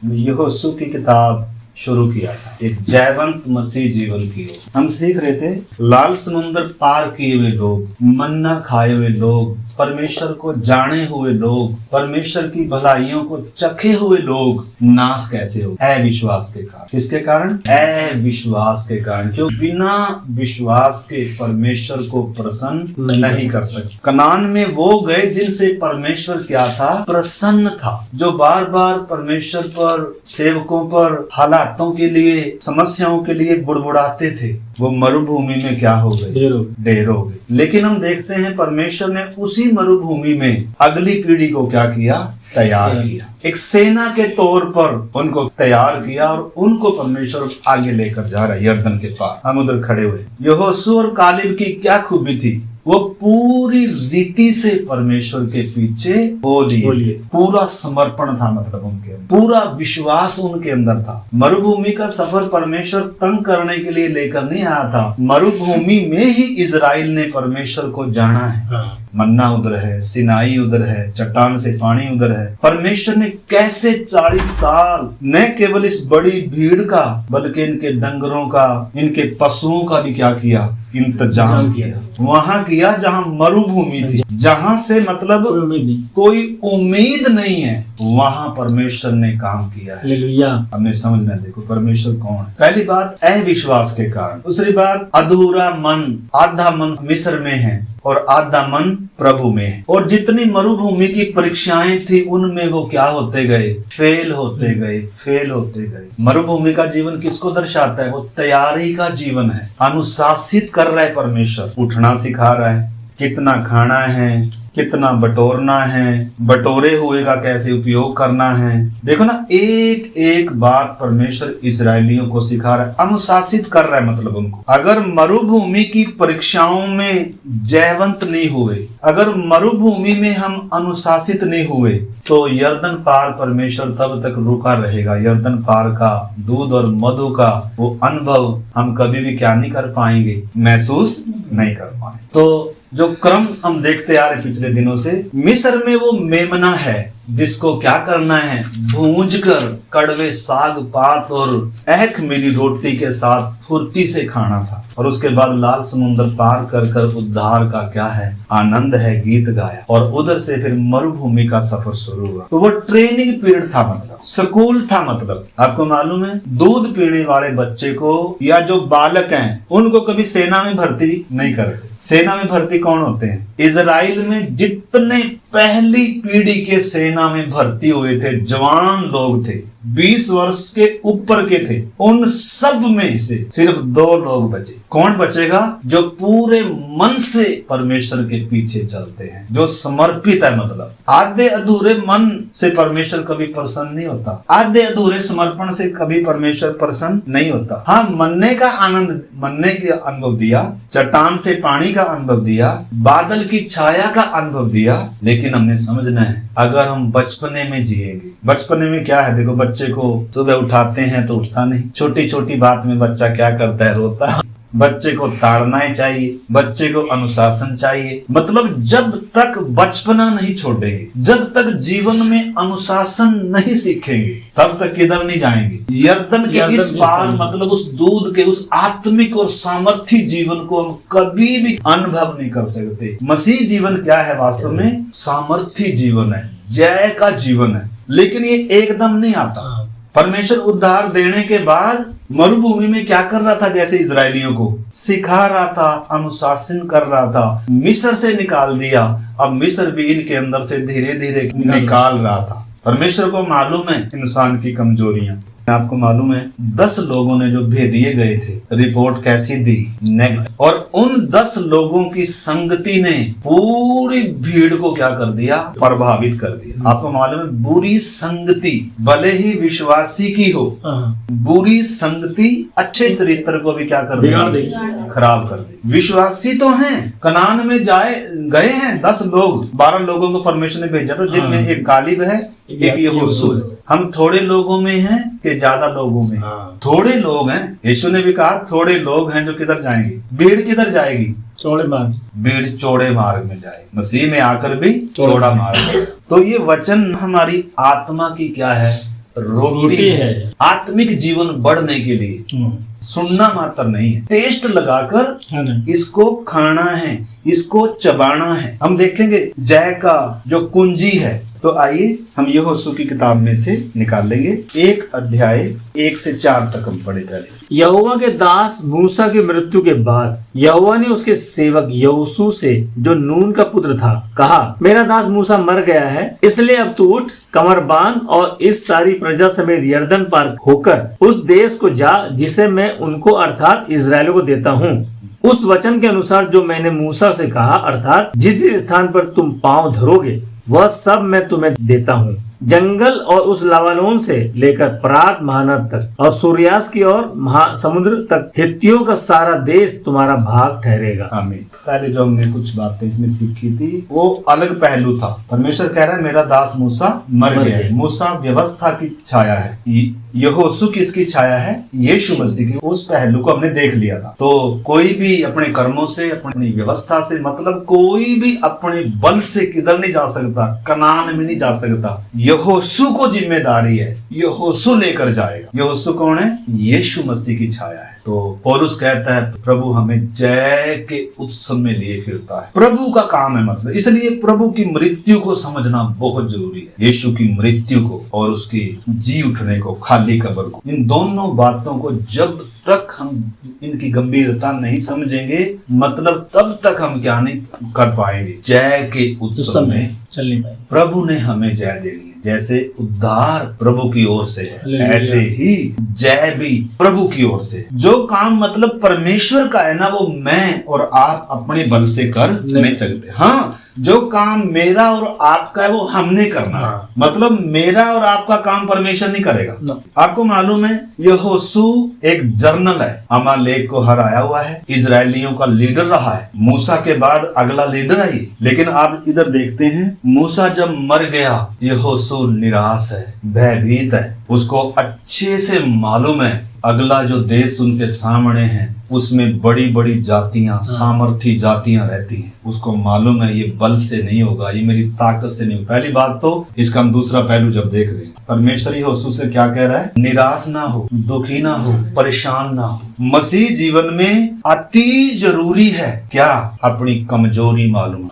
यहोशू की किताब शुरू किया था, एक जयवंत मसीह जीवन की ओर हम सीख रहे थे। लाल समुद्र पार किए हुए लोग, मन्ना खाए हुए लोग, परमेश्वर को जाने हुए लोग, परमेश्वर की भलाइयों को चखे हुए लोग नाश कैसे हो? अविश्वास के कारण। किसके कारण? अविश्वास के कारण। क्यों? बिना विश्वास के परमेश्वर को प्रसन्न नहीं कर सकते। कनान में वो गए जिनसे परमेश्वर क्या था? प्रसन्न था। जो बार बार परमेश्वर पर, सेवकों पर, हालातों के लिए, समस्याओं के लिए बुड़बुड़ाते थे, वो मरुभूमि में क्या हो गए? ढेर हो गए। लेकिन हम देखते हैं परमेश्वर ने उसी मरुभूमि में अगली पीढ़ी को क्या किया? तैयार किया। एक सेना के तौर पर उनको तैयार किया और उनको परमेश्वर आगे लेकर जा रहा है यर्दन के पार। हम उधर खड़े हुए। यहोशू और कालेब की क्या खूबी थी? वो पूरी रीति से परमेश्वर के पीछे हो लिए। पूरा समर्पण था, मतलब उनके पूरा विश्वास उनके अंदर था। मरुभूमि का सफर परमेश्वर तंग करने के लिए लेकर नहीं आया था। मरुभूमि में ही इजराइल ने परमेश्वर को जाना है। मन्ना उधर है, सिनाई उधर है, चट्टान से पानी उधर है। परमेश्वर ने कैसे 40 साल न केवल इस बड़ी भीड़ का बल्कि इनके डंगरों का, इनके पशुओं का भी क्या किया? इंतजाम किया। वहां किया जहां मरुभूमि थी, जहां से मतलब कोई उम्मीद नहीं है, वहां परमेश्वर ने काम किया है। हमने समझना, देखो परमेश्वर कौन है। पहली बात अविश्वास के कारण। दूसरी बात अधूरा मन, आधा मन मिस्र में है और आधा मन प्रभु में है। और जितनी मरुभूमि की परीक्षाएं थी उनमें वो क्या होते गए? फेल होते गए, फेल होते गए। मरुभूमि का जीवन किसको दर्शाता है? वो तैयारी का जीवन है। अनुशासित कर रहा है परमेश्वर, उठना सिखा रहा है, कितना खाना है, कितना बटोरना है, बटोरे हुए का कैसे उपयोग करना है। देखो ना, एक एक बात परमेश्वर इस्राएलियों को सिखा रहा है, अनुशासित कर रहा है। मतलब उनको अगर मरुभूमि की परीक्षाओं में जयवंत नहीं हुए, अगर मरुभूमि में हम अनुशासित नहीं हुए, तो यर्दन पार परमेश्वर तब तक रुका रहेगा। यर्दन पार का दूध और मधु का वो अनुभव हम कभी भी क्या नहीं कर पाएंगे? महसूस नहीं कर पाएंगे। तो जो क्रम हम देखते आ रहे पिछले दिनों से, मिस्र में वो मेमना है जिसको क्या करना है? भूंज कर कड़वे साग पात और एक मिली रोटी के साथ फुर्ती से खाना था। और उसके बाद लाल समुद्र पार कर कर उद्धार का क्या है? आनंद है, गीत गाया। और उधर से फिर मरुभूमि का सफर शुरू हुआ। तो वो ट्रेनिंग पीरियड था, मतलब स्कूल था। मतलब आपको मालूम है, दूध पीने वाले बच्चे को या जो बालक हैं उनको कभी सेना में भर्ती नहीं करते। सेना में भर्ती कौन होते हैं? इजराइल में जितने पहली पीढ़ी के सेना में भर्ती हुए थे, जवान लोग थे, 20 वर्ष के ऊपर के थे, उन सब में से सिर्फ 2 लोग बचे। कौन बचेगा? जो पूरे मन से परमेश्वर के पीछे चलते हैं, जो समर्पित है। मतलब आधे अधूरे मन से परमेश्वर कभी प्रसन्न नहीं होता। आधे अधूरे समर्पण से कभी परमेश्वर प्रसन्न नहीं होता। हाँ, मन्ने का आनंद, मन्ने का अनुभव दिया, चट्टान से पानी का अनुभव दिया, बादल की छाया का अनुभव दिया। लेकिन हमने समझना है, अगर हम बचपने में जिएंगे, बचपने में क्या है? देखो, बच्चे को सुबह उठाते हैं तो उठता नहीं, छोटी छोटी बात में बच्चा क्या करता है? रोता है। बच्चे को ताड़ना ही चाहिए, बच्चे को अनुशासन चाहिए। मतलब जब तक बचपना नहीं छोड़ेंगे, जब तक जीवन में अनुशासन नहीं सीखेंगे, तब तक किधर नहीं जाएंगे? यर्दन के इस पार, मतलब उस दूध के, उस आत्मिक और सामर्थ्य जीवन को हम कभी भी अनुभव नहीं कर सकते। मसीह जीवन क्या है? वास्तव में सामर्थ्य जीवन है, जय का जीवन है। लेकिन ये एकदम नहीं आता। परमेश्वर उद्धार देने के बाद मरुभूमि में क्या कर रहा था? जैसे इजरायलियों को सिखा रहा था, अनुशासन कर रहा था। मिस्र से निकाल दिया, अब मिस्र भी इनके अंदर से धीरे धीरे निकाल रहा था। परमेश्वर को मालूम है इंसान की कमजोरियां। आपको मालूम है 10 लोगों ने जो भेदिए गए थे, रिपोर्ट कैसी दी? नेगेटिव। और उन 10 लोगों की संगति ने पूरी भीड़ को क्या कर दिया? प्रभावित कर दिया। आपको मालूम है, बुरी संगति भले ही विश्वासी की हो, बुरी संगति अच्छे चरित्र को भी क्या कर देगी? खराब कर देगी। विश्वासी तो हैं, कनान में गए हैं 10 लोग, 12 लोगों को परमेश्वर ने भेजा था, जिनमें एक कालेब है, एक यहोशू है। हम थोड़े लोगों में हैं कि ज्यादा लोगों में? थोड़े लोग हैं। यीशु ने भी कहा थोड़े लोग हैं जो किधर जाएंगे? भीड़ किधर जाएगी? चौड़े मार्ग। भीड़ चौड़े मार्ग में जाएगी। मसीह में आकर भी चौड़ा मार्ग। तो ये वचन हमारी आत्मा की क्या है? रोटी है। आत्मिक जीवन बढ़ने के लिए सुनना मात्र नहीं है, टेस्ट लगाकर इसको खाना है, इसको चबाना है। हम देखेंगे जय का जो कुंजी है, तो आइए हम यहोशू की किताब में से निकाल लेंगे 1 अध्याय 1 से 4 तक हम पढ़े पहले। यहोवा के दास मूसा की मृत्यु के बाद यहोवा ने उसके सेवक यहोशू से, जो नून का पुत्र था, कहा, मेरा दास मूसा मर गया है, इसलिए अब तू उठ, कमर बांध और इस सारी प्रजा समेत यरदन पार होकर उस देश को जा जिसे मैं उनको अर्थात इजराइलियों को देता हूँ। उस वचन के अनुसार जो मैंने मूसा से कहा, अर्थात जिस स्थान पर तुम पांव धरोगे वह सब मैं तुम्हें देता हूँ। जंगल और उस लावालोन से लेकर परात महानद तक और सूर्यास्त की ओर महासमुद्र तक हित्तियों का सारा देश तुम्हारा भाग ठहरेगा। आमीन। पहले जो हमने कुछ बातें इसमें सीखी थी वो अलग पहलू था। परमेश्वर कह रहा है मेरा दास मूसा मर गया है। मूसा व्यवस्था की छाया है, यहोशू किसकी छाया है? यीशु मसीह की। उस पहलू को हमने देख लिया था। तो कोई भी अपने कर्मों से, अपनी व्यवस्था से, मतलब कोई भी अपने बल से किधर नहीं जा सकता, कनान में नहीं जा सकता। यहोशू को जिम्मेदारी है, यहोशू लेकर जाएगा। यहोशू कौन है? यीशु मसीह की छाया है। तो पौलुस कहता है प्रभु हमें जय के उत्सव में लिए फिरता है। प्रभु का काम है, मतलब इसलिए प्रभु की मृत्यु को समझना बहुत जरूरी है। यीशु की मृत्यु को और उसकी जी उठने को, खाली कब्र को, इन दोनों बातों को जब तक हम इनकी गंभीरता नहीं समझेंगे, मतलब तब तक हम क्या नहीं कर पाएंगे। जय के उत्सव में चलने पाएंगे। प्रभु ने हमें जय देनी है। जैसे उद्धार प्रभु की ओर से है, ऐसे ही जय भी प्रभु की ओर से। जो काम मतलब परमेश्वर का है ना, वो मैं और आप अपने बल से कर नहीं सकते। हाँ, जो काम मेरा और आपका है वो हमने करना है। मतलब मेरा और आपका काम परमेश्वर नहीं करेगा। आपको मालूम है यहोशू एक जर्नल है, अमालेक को हराया हुआ है, इजरायलियों का लीडर रहा है। मूसा के बाद अगला लीडर है। लेकिन आप इधर देखते हैं, मूसा जब मर गया, यहोशू निराश है, भयभीत है। उसको अच्छे से मालूम है अगला जो देश उनके सामने है उसमें बड़ी बड़ी जातियां, सामर्थी जातियां रहती हैं। उसको मालूम है ये बल से नहीं होगा, ये मेरी ताकत से नहीं होगा। पहली बात तो इसका हम दूसरा पहलू जब देख रहे हैं, परमेश्वर यहोशू से क्या कह रहा है? निराश ना हो, दुखी ना हो, परेशान ना हो। मसीह जीवन में अति जरूरी है क्या? अपनी कमजोरी मालूम।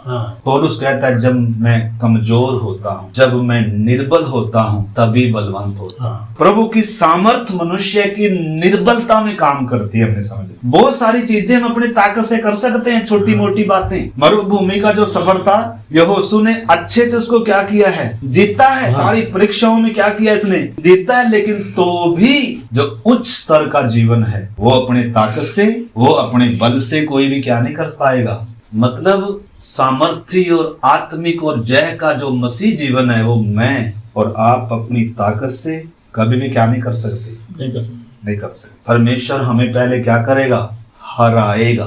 पौलुस कहता है जब मैं कमजोर होता हूँ, जब मैं निर्बल होता हूँ, तभी बलवंत होता हूँ। प्रभु की सामर्थ मनुष्य की निर्बलता में काम करती है। हमने समझा बहुत सारी चीजें हम अपनी ताकत से कर सकते हैं, छोटी मोटी बातें। मरुभूमि का जो सफर था, यहोशू ने अच्छे से उसको क्या किया है? जीता है। सारी परीक्षाओं में क्या किया इसने? जीता है। लेकिन तो भी जो उच्च स्तर का जीवन है वो अपने ताकत से, वो अपने बल से कोई भी क्या नहीं कर पाएगा। मतलब सामर्थ्य और आत्मिक और जय का जो मसीह जीवन है वो मैं और आप अपनी ताकत से कभी भी क्या नहीं कर सकते, नहीं कर सकते। परमेश्वर हमें पहले क्या करेगा? हराएगा,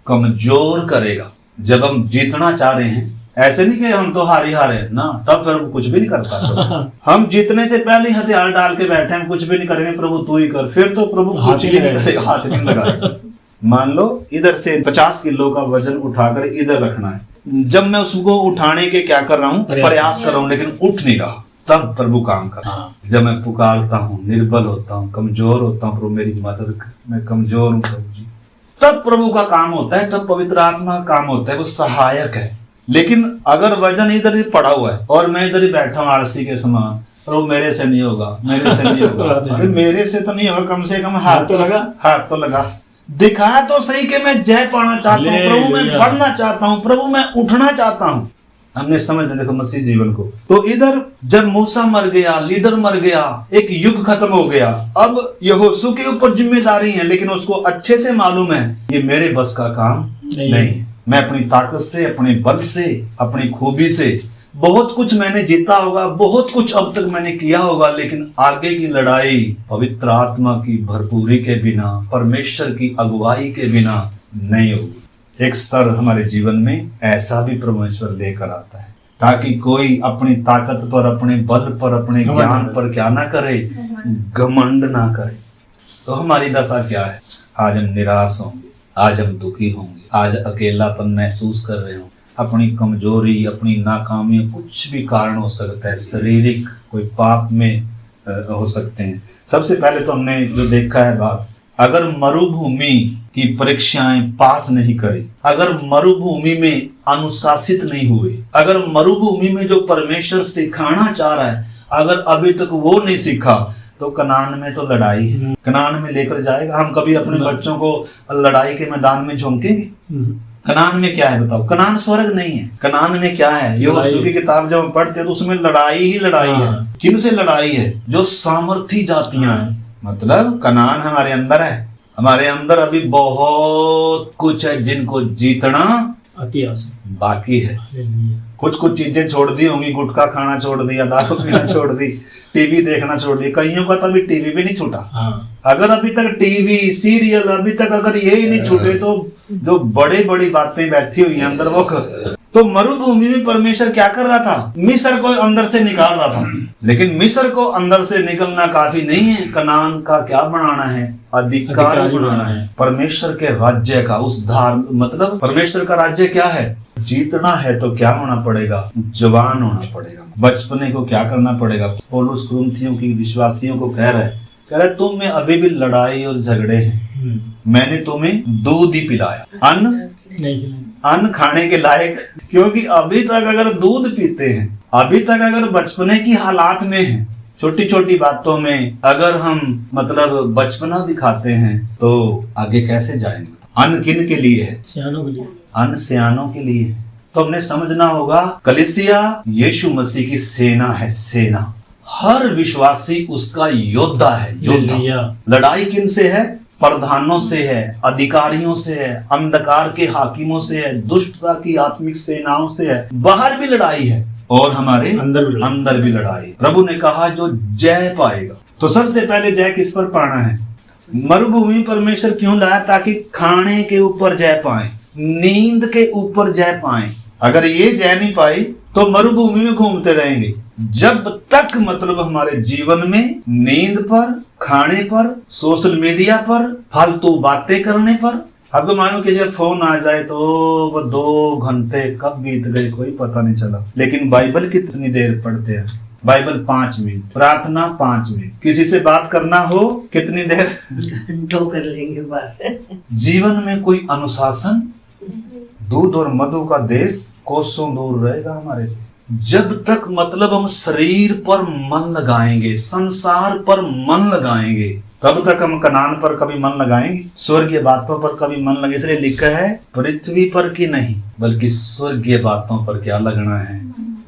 कमजोर करेगा। जब हम जीतना चाह रहे हैं, ऐसे नहीं कि हम तो हारे ना, तब फिर कुछ भी नहीं करता। तो हम जीतने से पहले हथियार डाल के बैठे, हम कुछ भी नहीं करेंगे, प्रभु तू ही कर, फिर तो प्रभु कुछ भी नहीं करेगा, हाथ नहीं लगाएगा। मान लो इधर से 50 किलो का वजन उठाकर इधर रखना है। जब मैं उसको उठाने के क्या कर रहा हूँ? प्रयास कर रहा हूँ, लेकिन उठ नहीं रहा, तब प्रभु काम कर। जब मैं पुकारता हूँ, निर्बल होता हूँ, कमजोर होता हूँ, प्रभु मेरी मदद कर, मैं कमजोर हूँ प्रभु जी, तब प्रभु का काम होता है, तब पवित्र आत्मा का काम होता है, वो सहायक है। लेकिन अगर वजन इधर ही पड़ा हुआ है और मैं इधर ही बैठा हूँ आलसी के समान, प्रभु मेरे से नहीं होगा, मेरे से नहीं होगा। अरे मेरे से तो नहीं होगा, कम से कम हाथ तो लगा, हाथ तो लगा, दिखा तो सही कि मैं जय पाना चाहता हूँ प्रभु, मैं बढ़ना चाहता हूँ प्रभु, मैं उठना चाहता हूँ। हमने समझ लिया देखो मसीह जीवन को। तो इधर जब मूसा मर गया, लीडर मर गया, एक युग खत्म हो गया। अब यहोशू के ऊपर जिम्मेदारी है, लेकिन उसको अच्छे से मालूम है ये मेरे बस का काम नहीं। मैं अपनी ताकत से, अपने बल से, अपनी खूबी से बहुत कुछ मैंने जीता होगा, बहुत कुछ अब तक मैंने किया होगा, लेकिन आगे की लड़ाई पवित्र आत्मा की भरपूरी के बिना, परमेश्वर की अगुवाई के बिना नहीं होगी। एक स्तर हमारे जीवन में ऐसा भी परमेश्वर लेकर आता है ताकि कोई अपनी ताकत पर, अपने बल पर, अपने ज्ञान पर क्या ना करे, घमंड ना करे। तो हमारी दशा क्या है? आज हम निराश होंगे, आज हम दुखी होंगे, आज अकेलापन महसूस कर रहे हो, अपनी कमजोरी, अपनी नाकामी, कुछ भी कारण हो सकता है, शारीरिक कोई पाप में हो सकते हैं। सबसे पहले तो हमने जो देखा है बात, अगर मरुभूमि की परीक्षाएं पास नहीं करी, अगर मरुभूमि में अनुशासित नहीं हुए, अगर मरुभूमि में जो परमेश्वर सिखाना चाह रहा है अगर अभी तक वो नहीं सीखा, तो कनान में तो लड़ाई है, कनान में लेकर जाएगा। हम कभी अपने बच्चों को लड़ाई के मैदान में झोंकेंगे? कनान में क्या है बताओ? कनान स्वर्ग नहीं है। कनान में क्या है? यहोशू की किताब जब हम पढ़ते हैं तो उसमें लड़ाई ही लड़ाई है। किन से लड़ाई है? जो सामर्थी जातियां हैं। मतलब कनान हमारे अंदर है, हमारे अंदर अभी बहुत कुछ है जिनको जीतना अति आवश्यक बाकी है। कुछ कुछ चीजें छोड़ दी होंगी, गुटखा खाना छोड़ दिया, दारू पीना छोड़ दी, टीवी देखना छोड़ दिया। कईयों का तो अभी टीवी भी नहीं छूटा। अगर अभी तक टीवी सीरियल अभी तक अगर ये ही नहीं छूटे तो जो बड़ी बड़ी बातें बैठी हुई हैं अंदर वो तो मरुभूमि में परमेश्वर क्या कर रहा था? मिस्र को अंदर से निकाल रहा था। लेकिन मिस्र को अंदर से निकलना काफी नहीं है। कनान का क्या बनाना है? अधिकार बनाना है परमेश्वर के राज्य का। उस धार मतलब परमेश्वर का राज्य क्या है? जीतना है तो क्या होना पड़ेगा? जवान होना पड़ेगा। बचपने को क्या करना पड़ेगा? पौलुस कुरिन्थियों की विश्वासियों को कह रहे तुम में अभी भी लड़ाई और झगड़े हैं। मैंने तुम्हें दूध ही पिलाया, अन्न खाने के लायक। क्योंकि अभी तक अगर दूध पीते हैं, अभी तक अगर बचपने की हालात में हैं, छोटी छोटी बातों में अगर हम मतलब बचपना दिखाते हैं तो आगे कैसे जाएंगे? अन्न किन के लिए है? सियानों के लिए। अन्न सियानों के लिए है। तो हमने समझना होगा कलीसिया यीशु मसीह की सेना है। सेना, हर विश्वासी उसका योद्धा है। योद्धा। लड़ाई किन से है? प्रधानों से है, अधिकारियों से है, अंधकार के हाकिमों से है, दुष्टता की आत्मिक सेनाओं से है। बाहर भी लड़ाई है और हमारे अंदर भी लड़ाई। प्रभु ने कहा जो जय पाएगा। तो सबसे पहले जय किस पर पाना है? मरुभूमि परमेश्वर क्यों लाया? ताकि खाने के ऊपर जय पाए, नींद के ऊपर जय पाए। अगर ये जय नहीं पाई तो मरुभूमि में घूमते रहेंगे जब तक मतलब हमारे जीवन में नींद पर, खाने पर, सोशल मीडिया पर, फालतू बातें करने पर। अब मानो किसी का फोन आ जाए तो वो 2 घंटे कब बीत गए कोई पता नहीं चला। लेकिन बाइबल कितनी देर पढ़ते हैं? बाइबल 5 मिनट, प्रार्थना 5 मिनट, किसी से बात करना हो कितनी देर? घंटों कर लेंगे बात। जीवन में कोई अनुशासन, दूध और मधु का देश कोसों दूर रहेगा हमारे से। जब तक मतलब हम शरीर पर मन लगाएंगे, संसार पर मन लगाएंगे, तब तक हम कनान पर कभी मन लगाएंगे? स्वर्गीय बातों पर कभी मन लगे? इसलिए लिखा है पृथ्वी पर की नहीं बल्कि स्वर्गीय बातों पर क्या लगना है?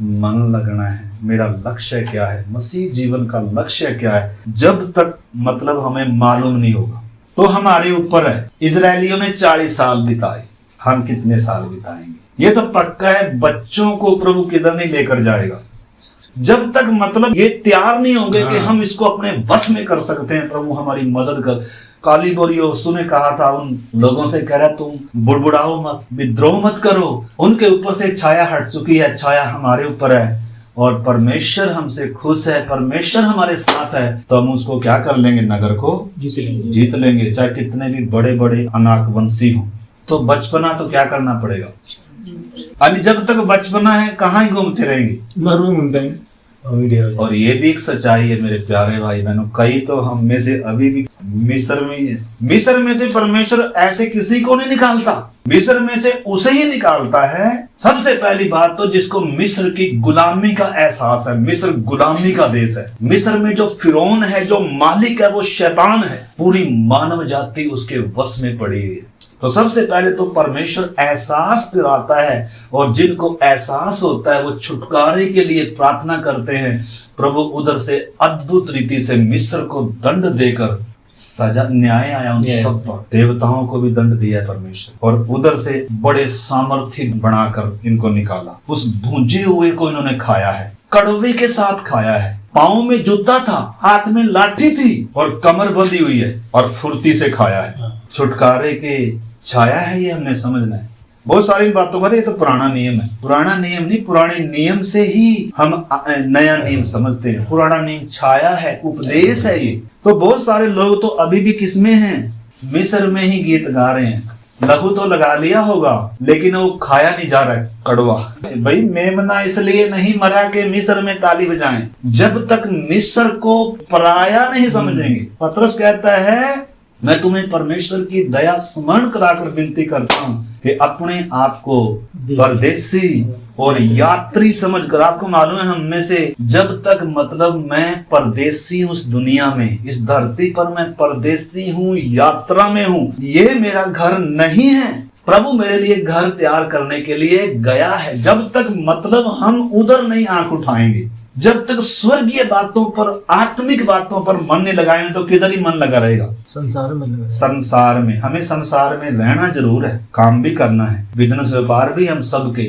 मन लगना है। मेरा लक्ष्य क्या है? मसीह जीवन का लक्ष्य क्या है? जब तक मतलब हमें मालूम नहीं होगा तो हमारे ऊपर है। इजरायलियों ने 40 साल बिताए, हम कितने साल बिताएंगे? ये तो पक्का है बच्चों को प्रभु किधर नहीं लेकर जाएगा जब तक मतलब ये तैयार नहीं होंगे कि हम इसको अपने वश में कर सकते हैं। प्रभु हमारी मदद कर। काली बोरी यहोशू ने कहा था उन लोगों से, कह रहा तुम बुड़बुड़ाओ मत, विद्रोह मत करो, उनके ऊपर से छाया हट चुकी है, छाया हमारे ऊपर है और परमेश्वर हमसे खुश है, परमेश्वर हमारे साथ है। तो हम उसको क्या कर लेंगे? नगर को जीत लेंगे, चाहे कितने भी बड़े बड़े अनाकवंशी हो। तो बचपना तो क्या करना पड़ेगा? अभी जब तक बचपना है कहाँ ही घूमते रहेंगे। और ये भी एक सच्चाई है मेरे प्यारे भाई बहनों, कई तो हम में से अभी भी मिस्र में ही है। मिस्र में से परमेश्वर ऐसे किसी को नहीं निकालता, मिस्र में से उसे ही निकालता है। सबसे पहली बात तो जिसको मिस्र की गुलामी का एहसास है। मिस्र गुलामी का देश है। मिस्र में जो फिरौन है, जो मालिक है, वो शैतान है। पूरी मानव जाति उसके वश में पड़ी है। तो सबसे पहले तो परमेश्वर एहसास दिलाता है और जिनको एहसास होता है वो छुटकारे के लिए प्रार्थना करते हैं। प्रभु उधर से अद्भुत रीति से मिस्र को दंड देकर सजा न्याय आया उन सब पर। देवताओं को भी दंड दिया है परमेश्वर और उधर से बड़े सामर्थ्य बनाकर इनको निकाला। उस भूंजे हुए को इन्होंने खाया है, कड़वे के साथ खाया है। पाँव में जूता था, हाथ में लाठी थी और कमर बंधी हुई है और फुर्ती से खाया है। छुटकारे के छाया है, ये हमने समझना है। बहुत सारी बातों का ये तो पुराना नियम है। पुराना नियम नहीं, पुराने नियम से ही हम नया नियम समझते हैं। पुराना नियम छाया है, उपदेश है ये। तो बहुत सारे लोग तो अभी भी किसमें हैं? मिस्र में ही गीत गा रहे हैं। लहू तो लगा लिया होगा, लेकिन वो खाया नहीं जा रहा है, कड़वा। भाई मेमना इसलिए नहीं मरा कि मिस्र में ताली बजाएं, जब तक मिस्र को पराया नहीं समझेंगे। पतरस कहता है मैं तुम्हें परमेश्वर की दया स्मरण कराकर विनती करता हूँ कि अपने आप को परदेसी और यात्री समझकर, आपको मालूम है हम में से जब तक मतलब मैं परदेसी हूँ इस दुनिया में, इस धरती पर मैं परदेसी हूँ, यात्रा में हूँ, ये मेरा घर नहीं है। प्रभु मेरे लिए घर तैयार करने के लिए गया है। जब तक मतलब हम उधर नहीं आंख उठाएंगे, जब तक स्वर्गीय बातों पर, आत्मिक बातों पर मन नहीं लगाएंगे तो किधर ही मन लगा रहेगा? संसार में। संसार में हमें संसार में रहना जरूर है, काम भी करना है, बिजनेस व्यापार भी हम सबके,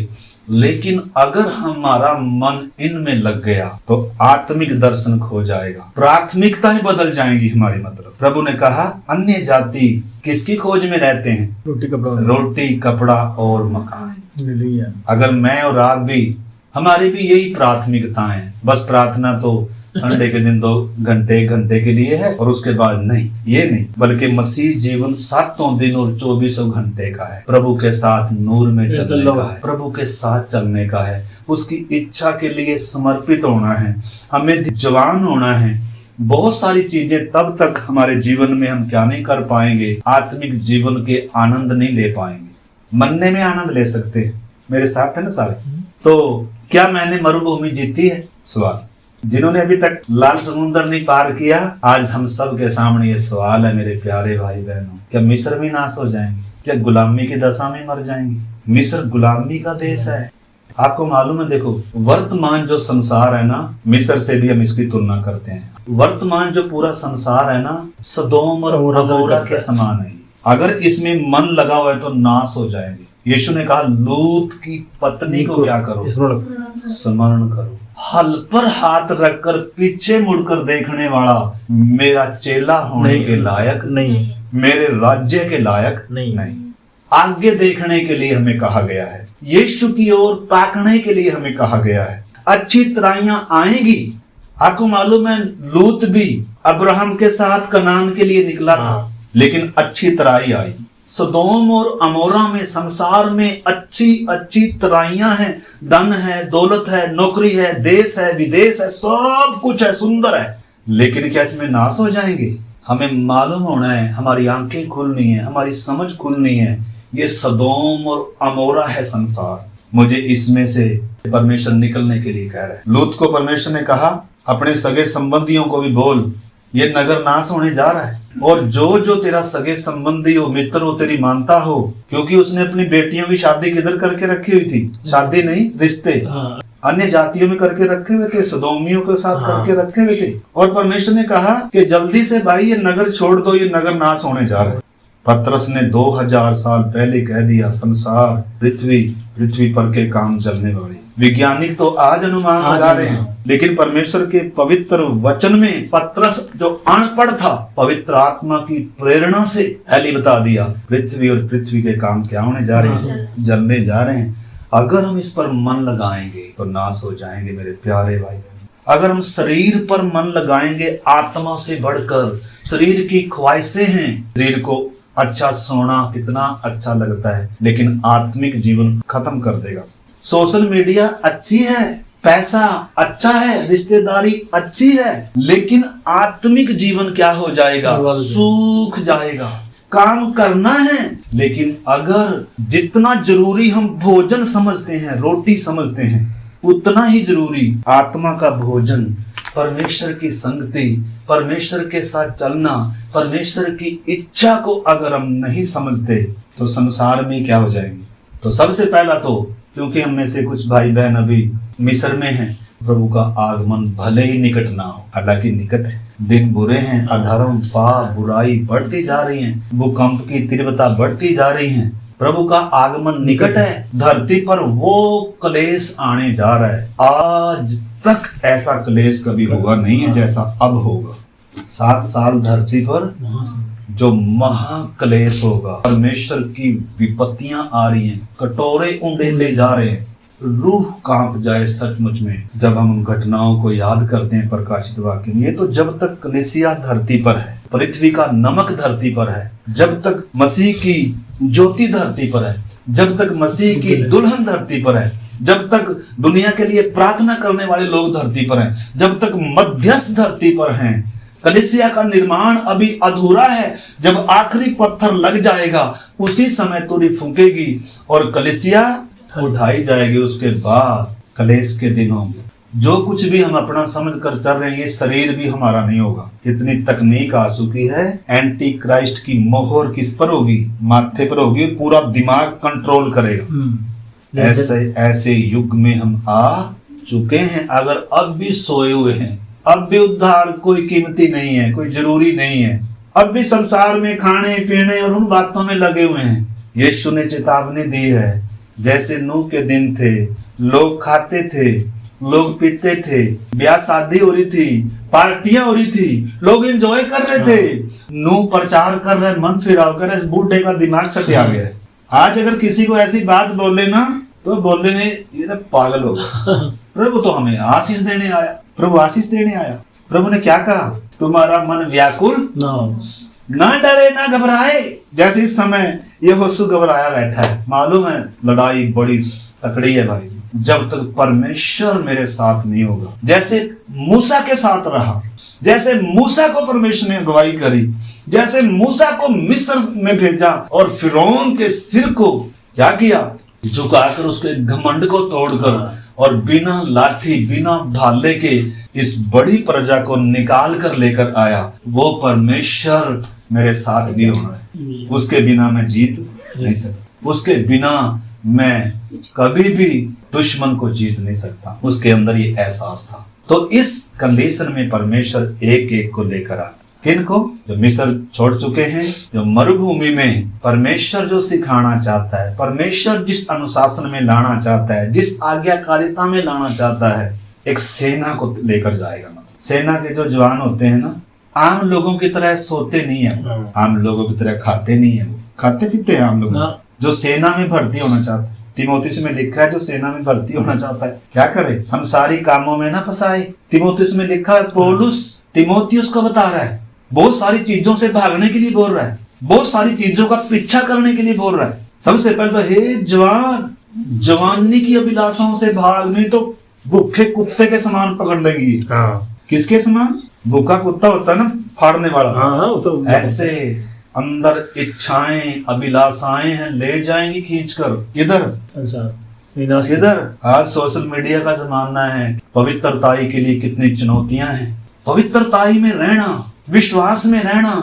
लेकिन अगर हमारा मन इनमें लग गया तो आत्मिक दर्शन खो जाएगा, प्राथमिकताएं बदल जाएंगी हमारी। मतलब प्रभु ने कहा अन्य जाति किसकी खोज में रहते हैं? रोटी कपड़ा और मकान। अगर मैं और आप भी, हमारी भी यही प्राथमिकताएं हैं। बस प्रार्थना तो संडे के दिन 2 घंटे के लिए है और उसके बाद नहीं, ये नहीं, बल्कि मसीह जीवन 7 दिन और 24 घंटे का है। प्रभु के साथ नूर में चलने का है, प्रभु के साथ चलने का है, उसकी इच्छा के लिए समर्पित होना है, हमें जवान होना है। बहुत सारी चीजें तब तक हमारे जीवन में हम क्या नहीं कर पाएंगे, आत्मिक जीवन के आनंद नहीं ले पाएंगे। मरने में आनंद ले सकते हैं, मेरे साथ है ना सारे। तो क्या मैंने मरुभूमि जीती है? सवाल। जिन्होंने अभी तक लाल समुद्र नहीं पार किया, आज हम सब के सामने ये सवाल है मेरे प्यारे भाई बहनों, क्या मिस्र में नाश हो जाएंगे? क्या गुलामी की दशा में मर जाएंगे? मिस्र गुलामी का देश है। आपको मालूम है, देखो वर्तमान जो संसार है ना, मिस्र से भी हम इसकी तुलना करते हैं। वर्तमान जो पूरा संसार है ना, सदोम और अमोरा के समान है। अगर इसमें मन लगा हुआ है तो नाश हो जाएंगे। यीशु ने कहा लूत की पत्नी को क्या करो? स्मरण करो। हल पर हाथ रखकर पीछे मुड़कर देखने वाला मेरा चेला होने के लायक नहीं, मेरे राज्य के लायक नहीं। आगे देखने के लिए हमें कहा गया है, यीशु की ओर ताकने के लिए हमें कहा गया है। अच्छी तराइयां आएंगी। आपको मालूम है लूत भी अब्राहम के साथ कनान के लिए निकला था, लेकिन अच्छी तराई आई। सदोम और अमोरा में, संसार में अच्छी तराइयां हैं, धन है, दौलत है, नौकरी है, देश है, विदेश है, सब कुछ है, सुंदर है, लेकिन क्या इसमें नाश हो जाएंगे? हमें मालूम होना है, हमारी आंखें खुलनी है, हमारी समझ खुलनी है। ये सदोम और अमोरा है संसार, मुझे इसमें से परमेश्वर निकलने के लिए कह रहा है। लूत को परमेश्वर ने कहा अपने सगे संबंधियों को भी बोल, ये नगर नाश होने जा रहा है। और जो तेरा सगे संबंधी हो, मित्र हो, तेरी मानता हो, क्योंकि उसने अपनी बेटियों की शादी किधर करके रखी हुई थी? शादी नहीं, रिश्ते अन्य जातियों में करके रखे हुए थे, सदोमियों के साथ करके रखे हुए थे। और परमेश्वर ने कहा कि जल्दी से भाई ये नगर छोड़ दो, ये नगर नाश होने जा रहा है। पतरस ने 2000 साल पहले कह दिया संसार, पृथ्वी पर के काम चलने वाले। वैज्ञानिक तो आज अनुमान लगा रहे हैं, लेकिन परमेश्वर के पवित्र वचन में पतरस जो अनपढ़ था, पवित्र आत्मा की प्रेरणा से पहले बता दिया पृथ्वी और पृथ्वी के काम क्या होने जा रहे हैं, जलने जा रहे हैं। अगर हम इस पर मन लगाएंगे तो नाश हो जाएंगे मेरे प्यारे भाई। अगर हम शरीर पर मन लगाएंगे, आत्मा से बढ़कर शरीर की ख्वाहिशें हैं, शरीर को अच्छा सोना कितना अच्छा लगता है, लेकिन आत्मिक जीवन खत्म कर देगा। सोशल मीडिया अच्छी है, पैसा अच्छा है, रिश्तेदारी अच्छी है, लेकिन आत्मिक जीवन क्या हो जाएगा? सूख जाएगा। काम करना है, लेकिन अगर जितना जरूरी हम भोजन समझते हैं, रोटी समझते हैं, उतना ही जरूरी आत्मा का भोजन, परमेश्वर की संगति, परमेश्वर के साथ चलना, परमेश्वर की इच्छा को अगर हम नहीं समझते तो संसार में क्या हो जाएंगे? तो सबसे पहला तो, क्योंकि हम में से कुछ भाई बहन अभी मिस्र में हैं, प्रभु का आगमन भले ही निकट ना हो, हालांकि निकट है। दिन बुरे हैं, अधर्म, पाप, बुराई बढ़ती जा रही है, भूकंप की तीव्रता बढ़ती जा रही है। प्रभु का आगमन निकट है। धरती पर वो क्लेश आने जा रहा है। आज तक ऐसा क्लेश कभी हुआ नहीं है जैसा अब होगा। 7 साल धरती पर जो महाक्लेश होगा, परमेश्वर की विपत्तियां आ रही हैं, कटोरे उंडेले जा रहे हैं, रूह कांप जाए सचमुच में जब हम उन घटनाओं को याद करते हैं प्रकाशित वाक्य में। ये तो जब तक कलीसिया धरती पर है, पृथ्वी का नमक धरती पर है, जब तक मसीह की ज्योति धरती पर है, जब तक मसीह की दुल्हन धरती पर है, जब तक दुनिया के लिए प्रार्थना करने वाले लोग धरती पर हैं, जब तक मध्यस्थ धरती पर हैं, कलीसिया का निर्माण अभी अधूरा है। जब आखिरी पत्थर लग जाएगा उसी समय तुरही फूकेगी और कलीसिया उठाई जाएगी। उसके बाद कलेश के दिनों में जो कुछ भी हम अपना समझ कर चल रहे हैं, ये शरीर भी हमारा नहीं होगा। इतनी तकनीक आ चुकी है। एंटी क्राइस्ट की मोहर किस पर होगी? माथे पर होगी, पूरा दिमाग कंट्रोल करेगा। ऐसे युग में हम आ चुके हैं। अगर अब भी सोए हुए हैं, अब भी उद्धार कोई कीमती नहीं है, कोई जरूरी नहीं है, अब भी संसार में खाने पीने और उन बातों में लगे हुए हैं, यीशु ने चेतावनी दी है। जैसे नूह के दिन थे, लोग खाते थे, लोग पीते थे, ब्याह शादी हो रही थी, पार्टियां हो रही थी, लोग एंजॉय कर रहे थे। नूह प्रचार कर रहे, मन फिराव कर रहे, बूढ़े का दिमाग सटिया गया। आज अगर किसी को ऐसी बात बोले ना तो बोलेंगे ये तो पागल होगा। प्रभु तो हमें आशीष देने आया, प्रभु आशीष देने आया। प्रभु ने क्या कहा? तुम्हारा मन व्याकुल ना डरे ना घबराए। जैसे इस समय यहोशू घबराया बैठा है, मालूम है लड़ाई बड़ी तकड़ी है भाई जी। जब तक परमेश्वर मेरे साथ नहीं होगा, जैसे मूसा के साथ रहा, जैसे मूसा को परमेश्वर ने अगुवाई करी, जैसे मूसा को मिस्र में भेजा और फिरौन के सिर को क्या किया? झुकाकर उसके घमंड को तोड़कर और बिना लाठी बिना भाले के इस बड़ी प्रजा को निकाल कर लेकर आया। वो परमेश्वर मेरे साथ भी होना है, उसके बिना मैं जीत नहीं सकता, उसके बिना मैं कभी भी दुश्मन को जीत नहीं सकता। उसके अंदर ये एहसास था। तो इस कंडीशन में परमेश्वर एक एक को लेकर आया। किनको? जो मिस्र छोड़ चुके हैं, जो मरुभूमि में परमेश्वर जो सिखाना चाहता है, परमेश्वर जिस अनुशासन में लाना चाहता है, जिस आज्ञाकारिता में लाना चाहता है, एक सेना को लेकर जाएगा। सेना के जो जवान होते हैं ना, आम लोगों की तरह सोते नहीं है, आम लोगों की तरह खाते नहीं है, खाते पीते हैं आम लोग। जो सेना में भर्ती होना चाहता है, तिमोथियुस में लिखा है जो सेना में भर्ती होना चाहता है क्या करे? संसारी कामों में ना फंसाए। तिमोथियुस में लिखा है, पौलुस तिमोथियुस को बता रहा है, बहुत सारी चीजों से भागने के लिए बोल रहा है, बहुत सारी चीजों का पीछा करने के लिए बोल रहा है। सबसे पहले तो हे जवान, जवानी की अभिलाषाओं से भाग, नहीं तो भूखे कुत्ते के समान पकड़ लेंगी। किसके समान? भूखा कुत्ता होता है ना, फाड़ने वाला। तो ऐसे अंदर इच्छाएं अभिलाषाएं हैं, ले जाएंगी खींचकर। इधर आज सोशल मीडिया का जमाना है। पवित्रताई के लिए कितनी चुनौतियां हैं। पवित्रताई में रहना, विश्वास में रहना,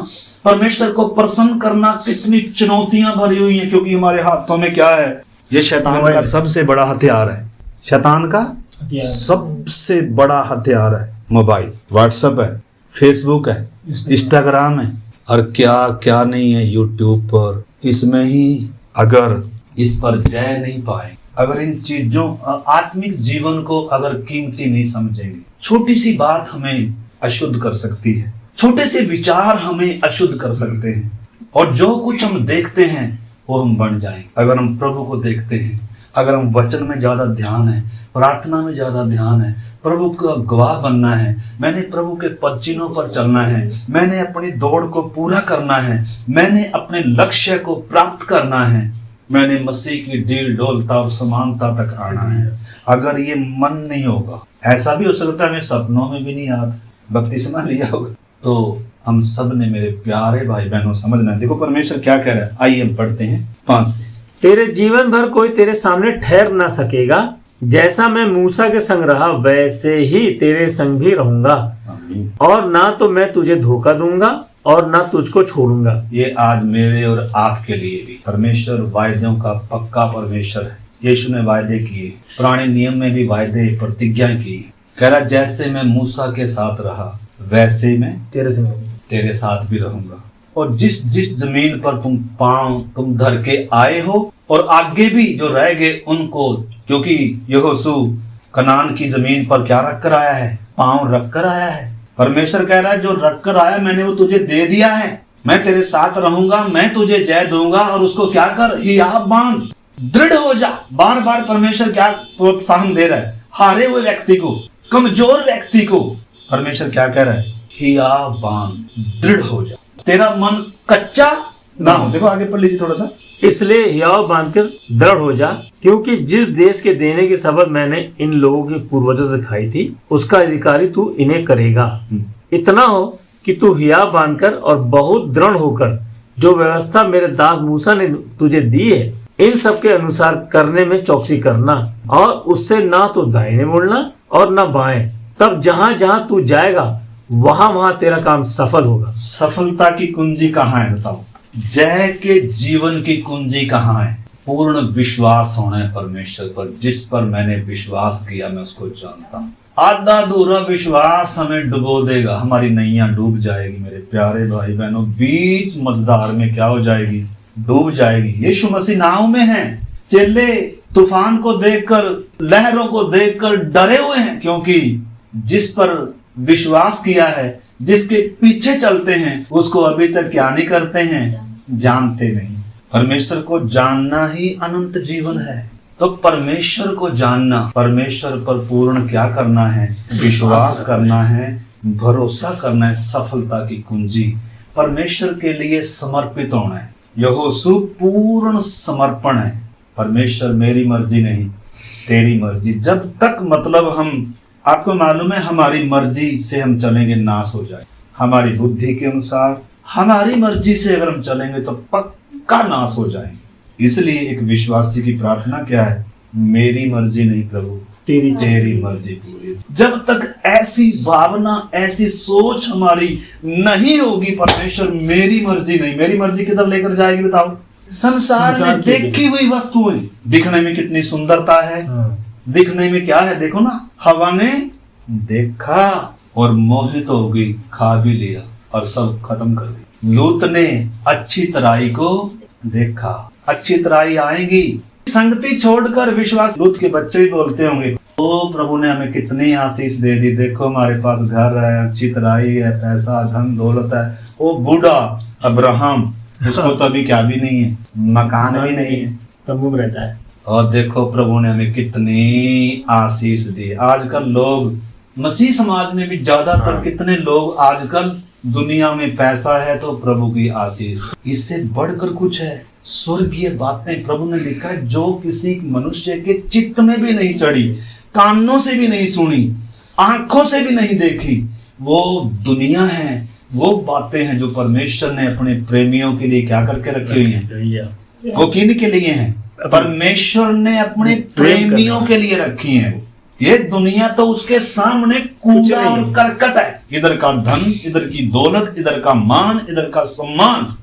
परमेश्वर को प्रसन्न करना, कितनी चुनौतियां भरी हुई हैं। क्योंकि हमारे हाथों में क्या है? ये शैतान का सबसे बड़ा हथियार है। शैतान का सबसे बड़ा हथियार है मोबाइल, व्हाट्सएप है, फेसबुक है, इंस्टाग्राम है और क्या क्या नहीं है यूट्यूब पर। इसमें ही अगर इस पर जय नहीं पाए, अगर इन चीजों आत्मिक जीवन को अगर कीमती नहीं समझेंगे, छोटी सी बात हमें अशुद्ध कर सकती है, छोटे से विचार हमें अशुद्ध कर सकते हैं। और जो कुछ हम देखते हैं वो हम बन जाएंगे। अगर हम प्रभु को देखते हैं, अगर हम वचन में ज्यादा ध्यान है, प्रार्थना में ज्यादा ध्यान है, प्रभु का गवाह बनना है, मैंने प्रभु के पद चिन्हों पर चलना है, मैंने अपनी दौड़ को पूरा करना है, मैंने अपने लक्ष्य को प्राप्त करना है, मैंने मसीह की डील डोलता और समानता तक आना है। अगर ये मन नहीं होगा, ऐसा भी हो सकता है मैं सपनों में भी नहीं आता, बपतिस्मा लिया होगा, तो हम सब ने मेरे प्यारे भाई बहनों समझना। देखो परमेश्वर क्या कह रहा है, आइए हम पढ़ते हैं 5 से। तेरे जीवन भर कोई तेरे सामने ठहर ना सकेगा, जैसा मैं मूसा के संग रहा वैसे ही तेरे संग भी रहूंगा, और ना तो मैं तुझे धोखा दूंगा और ना तुझको छोड़ूंगा। ये आज मेरे और आपके लिए भी परमेश्वर वायदों का पक्का परमेश्वर है। यीशु ने वायदे किए, पुराने नियम में भी वायदे प्रतिज्ञा की। कह रहा जैसे मैं मूसा के साथ रहा वैसे मैं तेरे साथ भी रहूंगा। और जिस जिस जमीन पर तुम धर के आए हो और आगे भी जो रह गए उनको, क्योंकि यहोशू कनान की जमीन पर क्या रख कर आया है? पांव रख कर आया है। परमेश्वर कह रहा है जो रख कर आया मैंने वो तुझे दे दिया है, मैं तेरे साथ रहूंगा, मैं तुझे जय दूंगा। और उसको क्या कर, हियाव बांध, दृढ़ हो जा। बार बार परमेश्वर क्या प्रोत्साहन दे रहा है? हारे हुए व्यक्ति को, कमजोर व्यक्ति को परमेश्वर क्या कह रहा है? हियावान, दृढ़ हो जा, तेरा मन कच्चा ना हो। देखो आगे पढ़ लीजिए थोड़ा सा। इसलिए हियाव बांधकर दृढ़ हो जा, क्योंकि जिस देश के देने की शपथ मैंने इन लोगों के पूर्वजों से खाई थी, उसका अधिकारी तू इन्हें करेगा। इतना हो कि तू हियाव बांधकर और बहुत दृढ़ होकर जो व्यवस्था मेरे दास मूसा ने तुझे दी है, इन सब के अनुसार करने में चौकसी करना, और उससे ना तो दाहिने मुड़ना और ना बाएं। तब जहां जहां तू जाएगा वहां वहां तेरा काम सफल होगा। सफलता की कुंजी कहाँ है बताओ? जय के जीवन की कुंजी कहाँ है? पूर्ण विश्वास होना है परमेश्वर पर। जिस पर मैंने विश्वास किया मैं उसको जानता हूँ। आधा अधूरा विश्वास हमें डुबो देगा, हमारी नैया डूब जाएगी। मेरे प्यारे भाई बहनों, बीच मझधार में क्या हो जाएगी? डूब जाएगी। यीशु मसीह नाव में है, चेले तूफान को देखकर, लहरों को देखकर डरे हुए हैं, क्योंकि जिस पर विश्वास किया है, जिसके पीछे चलते हैं, उसको अभी तक क्या नहीं करते हैं? जानते नहीं। परमेश्वर को जानना ही अनंत जीवन है। तो परमेश्वर को जानना, परमेश्वर पर पूर्ण क्या करना है? विश्वास करना है, भरोसा करना है। सफलता की कुंजी परमेश्वर के लिए समर्पित होना है। यहोशू पूर्ण समर्पण है। परमेश्वर मेरी मर्जी नहीं, तेरी मर्जी। जब तक मतलब हम, आपको मालूम है, हमारी मर्जी से हम चलेंगे नाश हो जाए। हमारी बुद्धि के अनुसार, हमारी मर्जी से अगर हम चलेंगे तो पक्का नाश हो जाएंगे। इसलिए एक विश्वासी की प्रार्थना क्या है? मेरी मर्जी नहीं प्रभु, तेरी मर्जी पूरी। जब तक ऐसी भावना, ऐसी सोच हमारी नहीं होगी, परमेश्वर मेरी मर्जी नहीं, मेरी मर्जी किधर लेकर जाएगी बताओ? संसार में देखी हुई वस्तुएं, दिखने में कितनी सुंदरता है, दिखने में क्या है? देखो ना, हवा ने देखा और मोहित हो गई, खा भी लिया और सब खत्म कर दी। लूत ने अच्छी तराई को देखा, अच्छी तराई आएगी। संगति छोड़कर विश्वास, लूत के बच्चे भी बोलते होंगे, ओ प्रभु ने हमें कितनी आशीष दे दी, देखो हमारे पास घर है, अच्छी तराई है, पैसा धन दौलत है। वो बूढ़ा अब्राहम, उसको तो अभी क्या भी नहीं है, मकान भी नहीं है, तंबू में रहता है, और देखो प्रभु ने हमें कितनी आशीष दी। आजकल लोग, मसीह समाज में भी ज्यादातर कितने लोग आजकल, दुनिया में पैसा है तो प्रभु की आशीष, इससे बढ़कर कुछ है? स्वर्गीय बातें प्रभु ने लिखा है जो किसी मनुष्य के चित्त में भी नहीं चढ़ी, कानों से भी नहीं सुनी, आंखों से भी नहीं देखी। वो दुनिया है, वो बातें हैं जो परमेश्वर ने अपने प्रेमियों के लिए क्या करके रखी हुई हैं। वो किन के लिए हैं? परमेश्वर ने अपने प्रेमियों के लिए रखी हैं। ये दुनिया तो उसके सामने कूड़ा और करकट है। इधर का धन, इधर की दौलत, इधर का मान, इधर का सम्मान।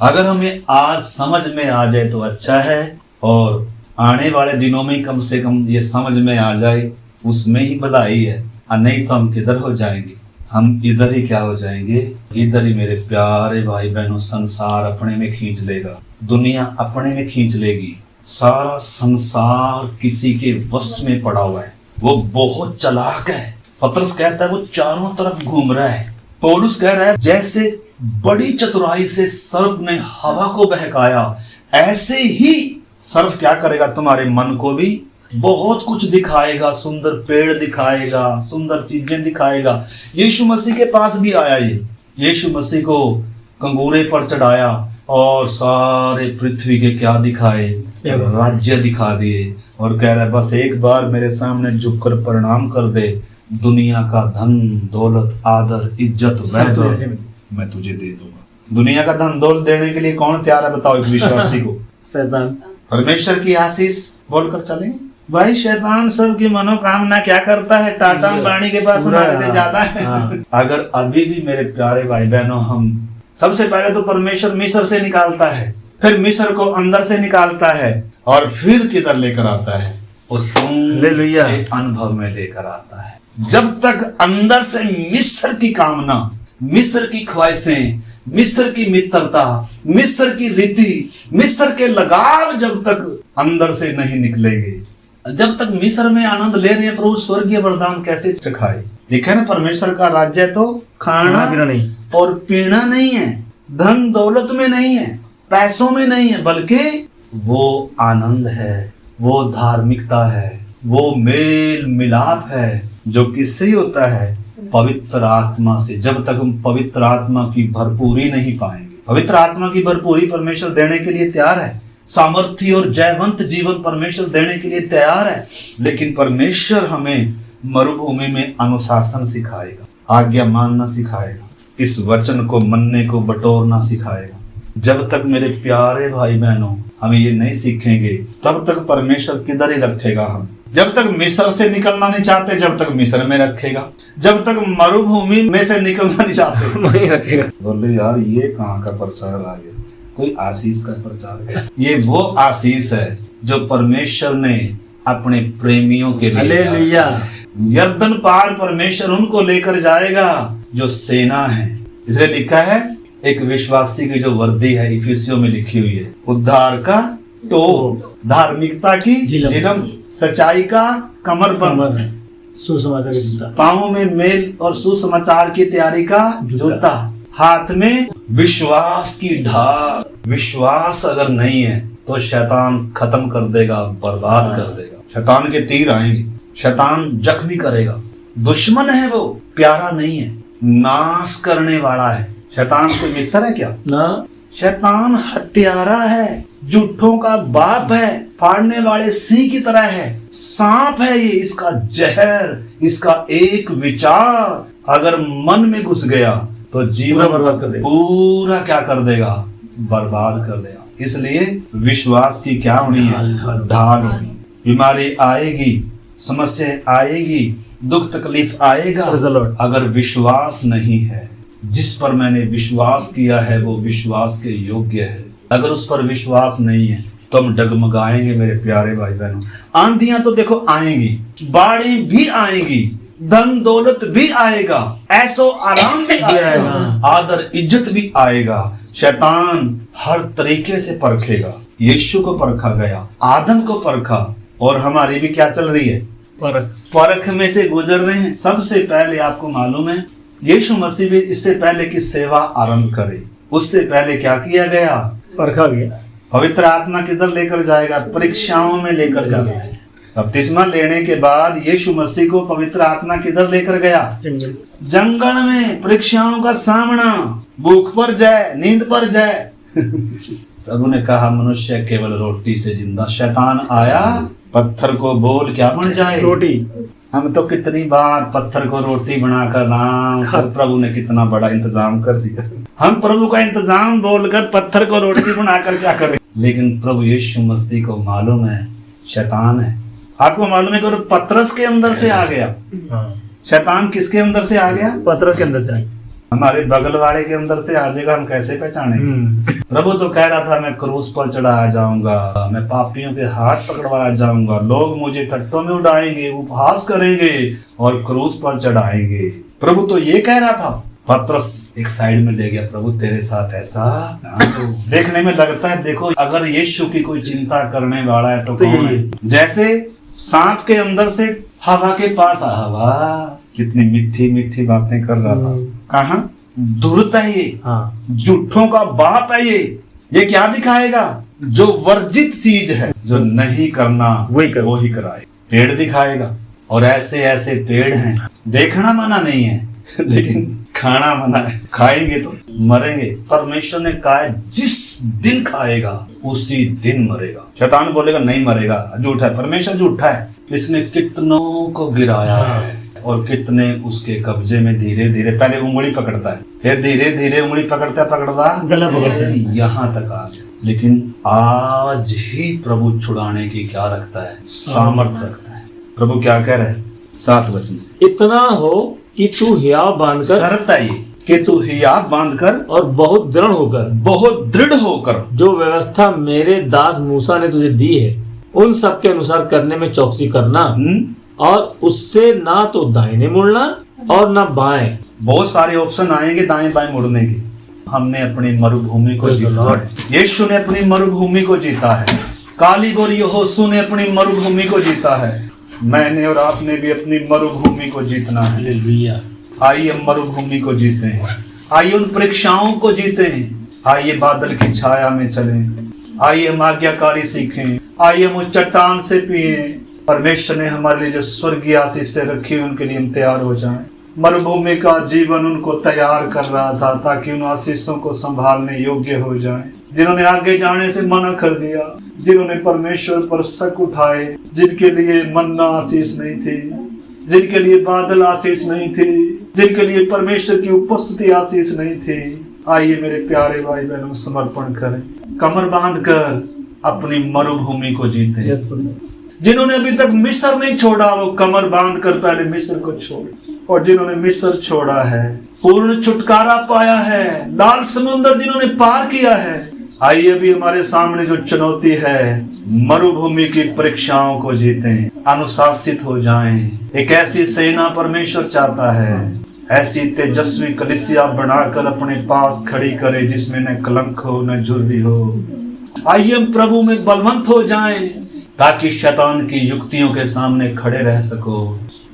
अगर हमें आज समझ में आ जाए तो अच्छा है, और आने वाले दिनों में कम से कम ये समझ में आ जाए, उसमें ही भलाई है। और नहीं तो हम किधर हो जाएंगे? हम इधर ही क्या हो जाएंगे? इधर ही मेरे प्यारे भाई बहनों, संसार अपने में खींच लेगा, दुनिया अपने में खींच लेगी। सारा संसार किसी के वश में पड़ा हुआ है। वो बहुत चालाक है। पतरस कहता है वो चारों तरफ घूम रहा है। पौलुस कह रहा है जैसे बड़ी चतुराई से सर्प ने हवा को बहकाया, ऐसे ही सर्प क्या करेगा? तुम्हारे मन को भी बहुत कुछ दिखाएगा, सुंदर पेड़ दिखाएगा, सुंदर चीजें दिखाएगा। यीशु मसीह के पास भी आया ये, यीशु मसीह को कंगूरे पर चढ़ाया और सारे पृथ्वी के क्या दिखाए? राज्य दिखा दिए, और कह रहा है बस एक बार मेरे सामने झुककर प्रणाम कर दे, दुनिया का धन दौलत आदर इज्जत वैभव मैं तुझे दे दूंगा। दुनिया का धन दौलत देने के लिए कौन तैयार है बताओ? एक विश्वासी को शैतान। परमेश्वर की आशीष बोलकर चले भाई। शैतान सबकी मनोकामना क्या करता है? टाटा अंबानी के पास हमारे से ज्यादा है। अगर अभी भी मेरे प्यारे भाई बहनों, हम सबसे पहले तो परमेश्वर मिस्र से निकालता है, फिर मिस्र को अंदर से निकालता है, और फिर किधर लेकर आता है? उस से अनुभव में लेकर आता है। जब तक अंदर से मिस्र की कामना, मिस्र की ख्वाहिशें, मिस्र की मित्रता, मिस्र की रीति, मिस्र के लगाव जब तक अंदर से नहीं निकलेंगे, जब तक मिस्र में आनंद ले रहे हैं, प्रभु स्वर्गीय वरदान कैसे चखाए? लिखा ना परमेश्वर का राज्य तो खाना नहीं और पीना नहीं है, धन दौलत में नहीं है, पैसों में नहीं है, बल्कि वो आनंद है, वो धार्मिकता है, वो मेल मिलाप है जो किससे ही होता है? पवित्र आत्मा से। जब तक हम पवित्र आत्मा की भरपूरी नहीं पाएंगे, पवित्र आत्मा की भरपूरी परमेश्वर देने के लिए तैयार है, सामर्थ्य और जयवंत जीवन परमेश्वर देने के लिए तैयार है, लेकिन परमेश्वर हमें मरुभूमि में अनुशासन सिखाएगा, आज्ञा मानना सिखाएगा, इस वचन को मनने को बटोरना सिखाएगा। जब तक मेरे प्यारे भाई बहनों हम ये नहीं सीखेंगे, तब तक परमेश्वर किधर ही रखेगा हम। जब तक मिस्र से निकलना नहीं चाहते, जब तक मिस्र में रखेगा। जब तक मरुभूमि में से निकलना नहीं चाहते, वहीं रखेगा। बोले यार ये कहाँ का प्रचार आ गया, कोई आशीष का प्रचार है। ये वो आशीष है जो परमेश्वर ने अपने प्रेमियों के लिए हालेलुया। यर्दन पार परमेश्वर उनको लेकर जाएगा जो सेना है। इसलिए लिखा है, एक विश्वासी की जो वर्दी है इफिसियों में लिखी हुई है, उद्धार का तो, धार्मिकता की जिलम, सच्चाई का कमरबंद, सुसमाचार की जूता, पाँवों में मेल और सुसमाचार की तैयारी का जूता, हाथ में विश्वास की ढाल। विश्वास अगर नहीं है तो शैतान खत्म कर देगा, बर्बाद कर देगा। शैतान के तीर आएंगे, शैतान जख्मी करेगा। दुश्मन है वो, प्यारा नहीं है, नाश करने वाला है। शैतान कोई मित्र है क्या? ना, शैतान हत्यारा है, झूठों का बाप है, फाड़ने वाले सिंह की तरह है, सांप है ये। इसका जहर, इसका एक विचार अगर मन में घुस गया तो जीवन बर्बाद कर देगा, पूरा क्या कर देगा? बर्बाद कर देगा। इसलिए विश्वास की क्या होनी है? ढाल होनी। बीमारी आएगी, समस्या आएगी, दुख तकलीफ आएगा, अगर विश्वास नहीं है, जिस पर मैंने विश्वास किया है वो विश्वास के योग्य है, अगर उस पर विश्वास नहीं है तो हम डगमगाएंगे। मेरे प्यारे भाई बहनों, आंधियां तो देखो आएंगी, बाढ़ें भी आएंगी, धन दौलत भी आएगा, ऐसो आराम भी आएगा, आदर इज्जत भी आएगा। शैतान हर तरीके से परखेगा। यीशु को परखा गया, आदम को परखा, और हमारी भी क्या चल रही है? परख में से गुजर रहे हैं। सबसे पहले आपको मालूम है, यीशु मसीह भी इससे पहले की सेवा आरंभ करे, उससे पहले क्या किया गया? परखा गया। पवित्र आत्मा किधर लेकर जाएगा? परीक्षाओं में लेकर जाता है। बपतिस्मा लेने के बाद यीशु मसीह को पवित्र आत्मा किधर लेकर गया? जंगल में परीक्षाओं का सामना, भूख पर जाए, नींद पर जाए। प्रभु ने कहा मनुष्य केवल रोटी से जिंदा। शैतान आया, पत्थर को बोल क्या बन जाए? रोटी। हम तो कितनी बार पत्थर को रोटी बनाकर राम सर, प्रभु ने कितना बड़ा इंतजाम कर दिया। हम प्रभु का इंतजाम बोलकर पत्थर को रोटी बनाकर क्या करें? लेकिन प्रभु यीशु मसीह को मालूम है शैतान है। आपको मालूम है कि पतरस के अंदर से आ गया। शैतान किसके अंदर से आ गया? पतरस के अंदर से। हमारे बगल वाले के अंदर से आ जाएगा, हम कैसे पहचानेंगे? प्रभु तो कह रहा था, मैं क्रूस पर चढ़ाया जाऊंगा, मैं पापियों के हाथ पकड़वाया जाऊंगा, लोग मुझे टट्टों में उड़ाएंगे, उपहास करेंगे और क्रूस पर चढ़ाएंगे। प्रभु तो ये कह रहा था। पतरस एक साइड में ले गया, प्रभु तेरे साथ ऐसा। देखने में लगता है, देखो अगर यीशु की कोई चिंता करने वाला है तो कौन है? जैसे सांप के अंदर से हवा के पास, हवा कितनी मीठी मीठी बातें कर रहा था। कहा धूर्त है ये, झूठों का बाप है ये क्या दिखाएगा? जो वर्जित चीज है, जो नहीं करना वो ही कराए। पेड़ दिखाएगा, और ऐसे ऐसे पेड़ हैं, देखना मना नहीं है लेकिन खाना मना है। खाएंगे तो मरेंगे। परमेश्वर ने कहा जिस दिन खाएगा उसी दिन मरेगा। शैतान बोलेगा नहीं मरेगा, झूठा है, परमेश्वर झूठा है। इसने कितनों को गिराया है और कितने उसके कब्जे में। धीरे धीरे पहले उंगली पकड़ता है, फिर धीरे धीरे उंगली पकड़ता गला पकड़ता है, यहाँ तक आ गया। लेकिन आज ही प्रभु छुड़ाने की क्या रखता है? सामर्थ्य रखता है। प्रभु क्या कह रहे हैं 7 वचन से? इतना हो कि तू हियाव बांधकर, शर्त है ये कि तू हियाव बांधकर और बहुत दृढ़ होकर जो व्यवस्था मेरे दास मूसा ने तुझे दी है उन सब के अनुसार करने में चौकसी करना, और उससे ना तो दाहिने मुड़ना और ना बाएं। बहुत सारे ऑप्शन आएंगे दाएं बाएं मुड़ने के। हमने अपनी मरुभूमि को जीता है। यीशु ने अपनी मरुभूमि को जीता है। कालीब और यहोशू ने अपनी मरुभूमि को जीता है। मैंने और आपने भी अपनी मरुभूमि को जीतना है। आइए हम मरुभूमि को जीते हैं। आइए उन परीक्षाओं को जीते हैं। आइए बादल की छाया में चलें। आइए हम आज्ञाकारी सीखें, आइए हम उस चट्टान से पिए। परमेश्वर ने हमारे लिए जो स्वर्गीय आशीषें रखी उनके लिए हम तैयार हो जाएं। मरुभूमि का जीवन उनको तैयार कर रहा था ताकि उन आशीषों को संभालने योग्य हो जाएं। जिन्होंने आगे जाने से मना कर दिया, जिन्होंने परमेश्वर पर शक उठाए, जिनके लिए मन्ना आशीष नहीं थी, जिनके लिए बादल आशीष नहीं थी, जिनके लिए परमेश्वर की उपस्थिति आशीष नहीं थी, आइए मेरे प्यारे भाई बहनों समर्पण करें, कमर बांधकर अपनी मरुभूमि को जीते। जिन्होंने अभी तक मिस्र नहीं छोड़ा वो कमर बांधकर पहले मिस्र को छोड़े, और जिन्होंने मिस्र छोड़ा है पूर्ण छुटकारा पाया है, लाल समुद्र जिन्होंने पार किया है, आइए अभी हमारे सामने जो चुनौती है मरुभूमि की परीक्षाओं को जीतें, अनुशासित हो जाएं। एक ऐसी सेना परमेश्वर चाहता है, ऐसी तेजस्वी कलीसिया बनाकर अपने पास खड़ी करे जिसमें न कलंक हो न झुर्री हो। आइए हम प्रभु में बलवंत हो जाएं ताकि शैतान की युक्तियों के सामने खड़े रह सको।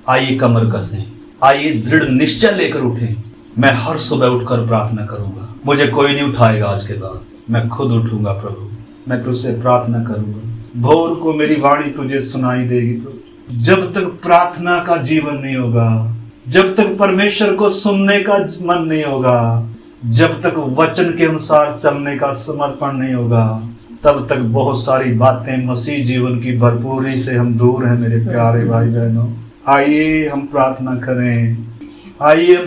आइए कमर कसें, आइए दृढ़ निश्चय लेकर उठें। मैं हर सुबह उठकर प्रार्थना करूंगा, मुझे कोई नहीं उठाएगा आज के बाद, मैं खुद उठूंगा प्रभु, मैं तुझसे प्रार्थना करूंगा। भोर को मेरी वाणी तुझे सुनाई देगी प्रभु। जब तक प्रार्थना का जीवन नहीं होगा, जब तक परमेश्वर को सुनने का मन नहीं होगा, जब तक वचन के अनुसार चलने का समर्पण नहीं होगा, तब तक बहुत सारी बातें मसीह जीवन की भरपूरी से हम दूर हैं मेरे प्यारे भाई बहनों। आइए हम प्रार्थना करें, आइए हम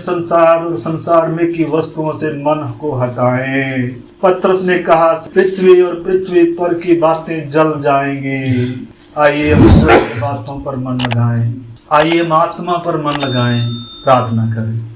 संसार में की वस्तुओं से मन को हटाएं। पत्रस ने कहा पृथ्वी और पृथ्वी पर की बातें जल जाएंगी। आइए हम श्रेष्ठ बातों पर मन लगाएं, आइए हम आत्मा पर मन लगाएं, प्रार्थना करें।